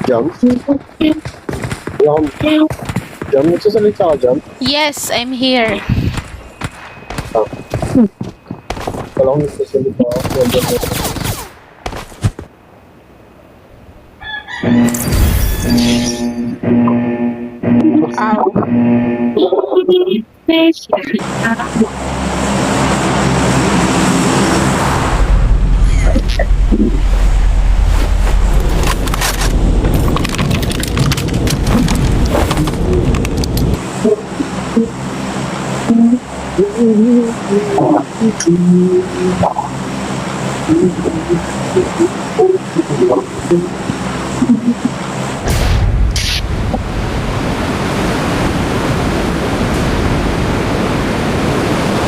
Jump? Jump? Nagsasalita ka, Jump? Yes, I'm here. Wala akong nagsasalita ako. Ow.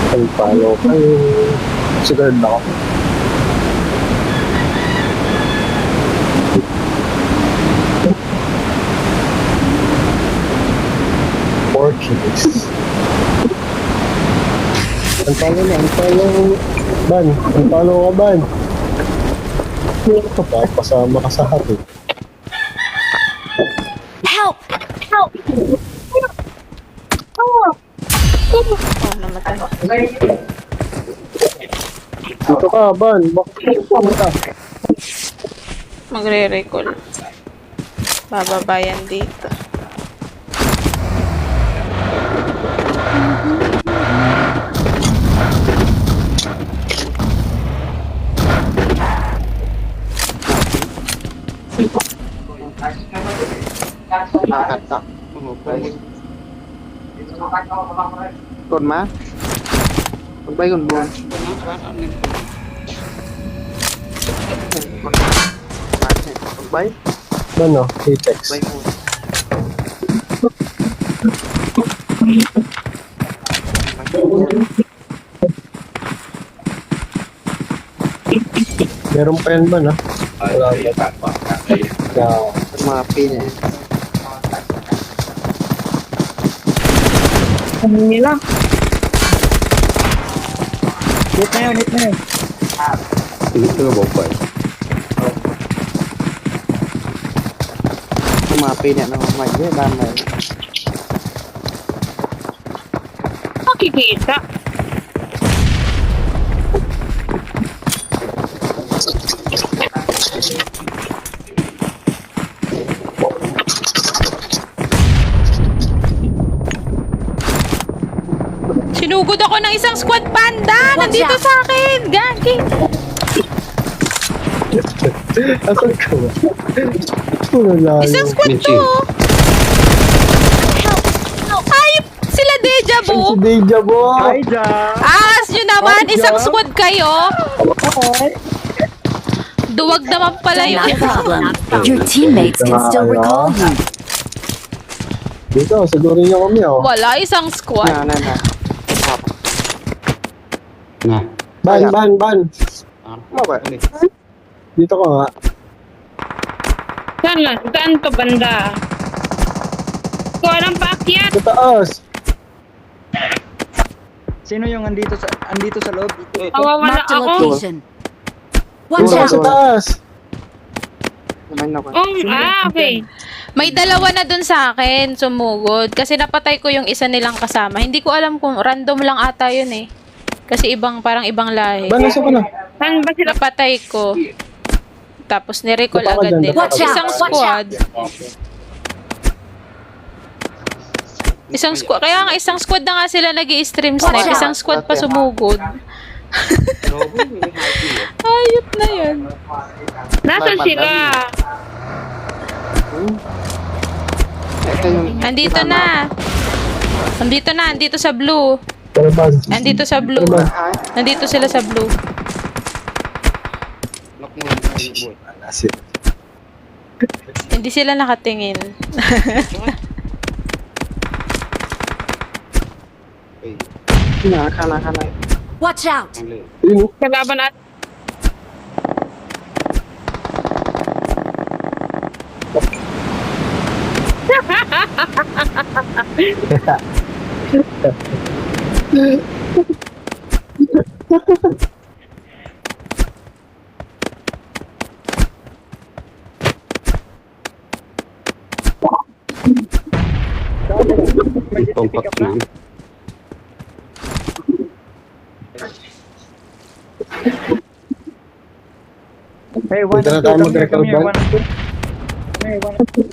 Ay, paano kayo? Sigurd na ako. Portuguese. Ang talo na, ang talo. Ban, ang talo ka, Ban. Pasama ka sa hati. Help! Help! Oh, namatay. Dito ka, Ban. Bakit ka? Magre-recall. Bababayan dito. Nakatak. Kon ma? Magbay kon buwan. Magbay? Ban, no? Apex. Magbay mo. Meron pa yan, Ban, ha? Wala ba? Yeah. Mga pin eh. Ano nila? Hit na yun, hit na yun. Dito na ba pa? Mga pin eh. May damay. Makikita. Sinugod ako ng isang squad panda! Nandito sa akin! Gagi! Asan ka ba? Wala Isang squad to! Ayop! Sila Deja Si Vu! Deja Vu! Hi, Jack! As nyo naman! Isang squad kayo! Duwag naman pala yun. Not a problem. Your teammates can still recall you. Dito, siguro niyo kami, oh. Wala, isang squad. Na. Ban! Ano ba? Dito ka nga. Saan to banda? Ko alam pa akyat. Sa taas! Sino yung andito sa loob? Awawala Marked a ako. location. Watch Dito ka sa out! taas! Naman ako. Okay. May dalawa na dun sa akin, sumugod. Kasi napatay ko yung isa nilang kasama. Hindi ko alam kung random lang ata yun eh. Kasi parang ibang lahi. Ban, nasa ka na? Saan ba sila? Napatay ko. Tapos nirecall Baka agad dyan, nila. Watch out, Isang watch squad. Isang squad. Kaya nga isang squad na nga sila nag-i-stream snipe. Watch out. Isang squad pa sumugod. Ayop na yun. Nasaan sila? Ito yung... Andito na. Andito sa blue. Pero Ban, Andito sa blue. Nandito sila sa blue. Asin. Hindi sila nakatingin. Kana. Watch out! Yun, oh. Kalaban at Mag-pick up na. Hey, one Dito na and tayo two, come here, come here, mag-record, one and two. Come here, one and two.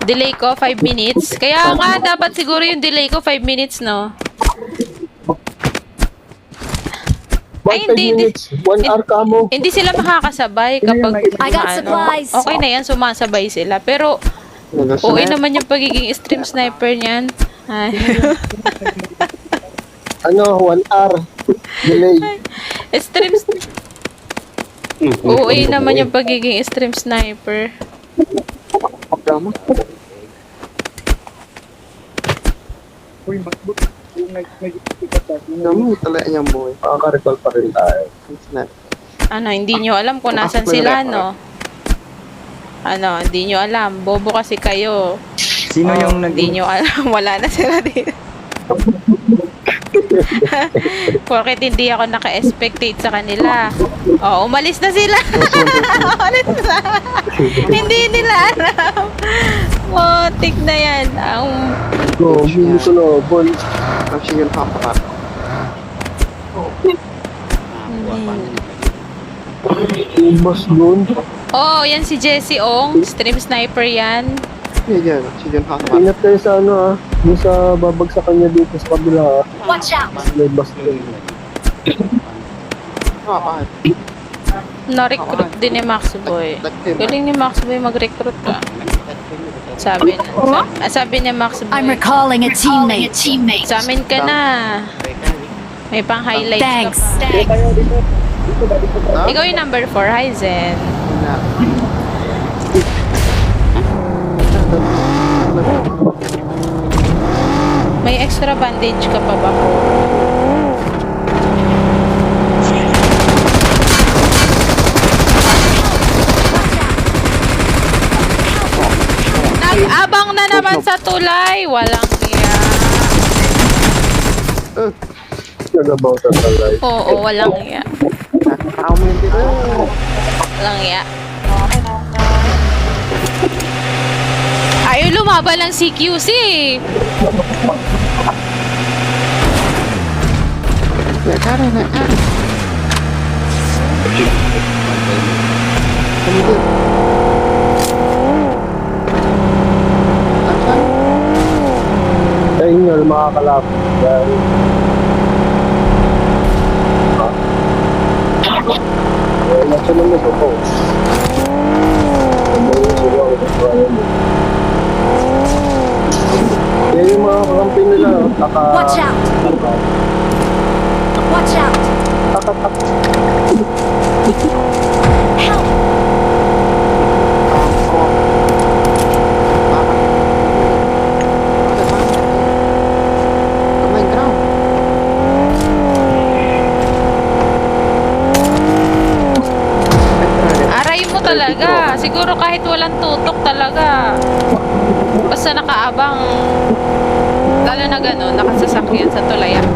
Delay ko 5 minutes. Kaya nga, dapat siguro yung delay ko 5 minutes, no? Ay, hindi, 5 hindi. minutes, 1 hour ka mo. Hindi sila makakasabay kapag I got supplies. okay na yan, sumasabay sila. Pero, oo naman yung pagiging stream sniper niyan. Ay. Ano, 1 hour. Delay. Stream oo naman yung pagiging stream sniper. Tama. Uy, bakit? Nag-pick up tayo. Tama, talaga niyang buhay. Makaka-recall pa rin tayo. Ano, hindi nyo alam kung nasan sila, no? Ano, hindi nyo alam. Bobo kasi kayo. Sino yung Hindi nyo alam. Wala na sila dito. Bakit hindi ako naka-expectate sa kanila? Oh, umalis na sila. Umalis na. Hindi nila alam. Motik na yan. Ang Go, bilis ko bol. Tapos yun pa. Boss doon. oh, yan si Jessie Ong. Stream sniper yan. Yan, si John Haka. Ingat kayo sa ano ah. Yung sa babagsakan niya dito sa kabila ah. Watch out! May boss doon. Bakit? Na-recruit din ni Max Boy. Galing ni Max Boy mag-recruit ka. Sabi ni Max Boy. I'm recalling a teammate. Sa amin ka na. May pang-highlights Thanks. ka pa. Ikaw yung number 4. Hi, Zen. May extra bandage ka pa ba? Nag-abang na naman sa tulay. Walang iya. Nagabaw sa talay. Oo, walang iya. Tao mo yun dito. Walang iya. Ayaw lumaban ng CQC. Sa inyo, makakalapit. Dahil... Nasa naman sa post. Kaya yung mga kakampi nila, Watch out! Watch out! Help! Aray mo talaga. Siguro kahit walang tutok talaga. Basta nakaabang. Lalo na gano'n, nakasasakyan sa tulayan.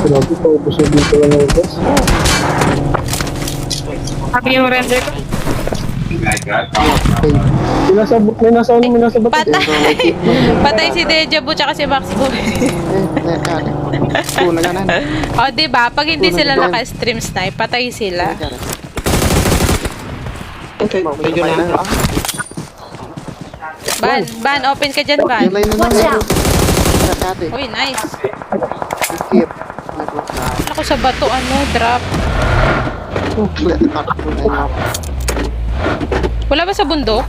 Sinabi ko, gusto dito lang ng boss. Sabi yung render ko. May nasabot. Patay. Patay si Deja Bu tsaka si Max Boy. Kuna ka na. O, diba? Pag hindi sila naka-stream snipe, patay sila. Medyo na. Ban, open ka dyan, Ban. Yung line na Watch out! Kate. Uy, nice. Skip. Ako sa bato, drop. Wala ba sa bundok?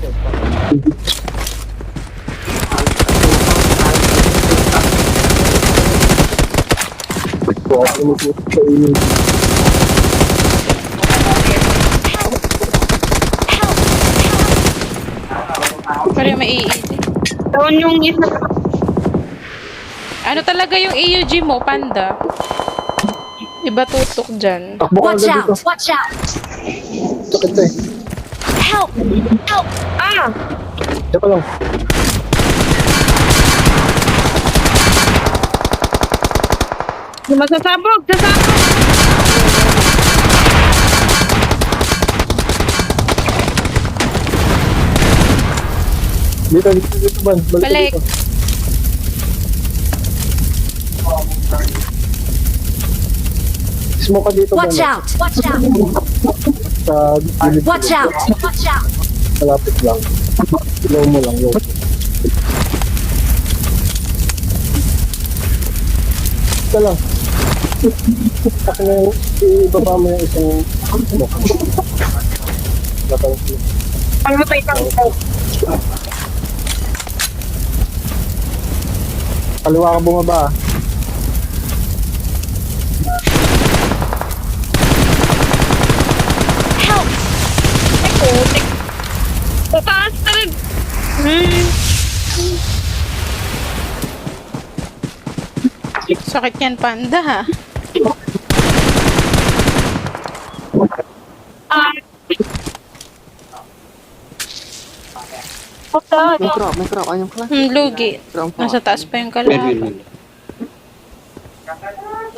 Pero may easy. Doon yung isa. Ano talaga yung AUG mo, Panda? Iba tutok dyan. Takbo ka Watch agad dito. out! Watch out! Sakit eh. Help! Help! Ah! Diyan ka lang. Masasabog! Sasabog! Dito, ban. Balik. Dito. Smoke ka dito, ban. Watch out! Watch out! Sa gilid. Watch out! Watch out! Malapit lang. Low mo lang, low. Ito lang. Kasi na yung ibaba mo yung isang smoke. Batang smoke. Pamatay ka ko. Kaliwa ka bumaba. Help! Ay, putik. Sa taas talaga. Sakit yan, panda ha. Ah. Puta. May crop. Ayun pala. Lugi. Nasa taas pa yung kalaban.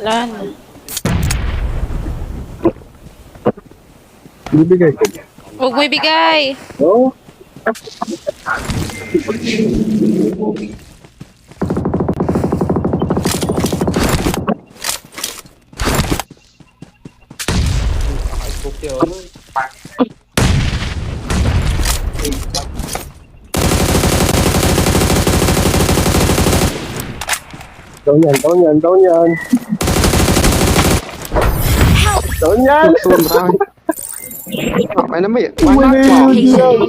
Wala na. Bibigay ko. Huwag mo ibigay. Oo. Down yan. Down yan! Sobrang. Okay na may. Wala Why not? yun.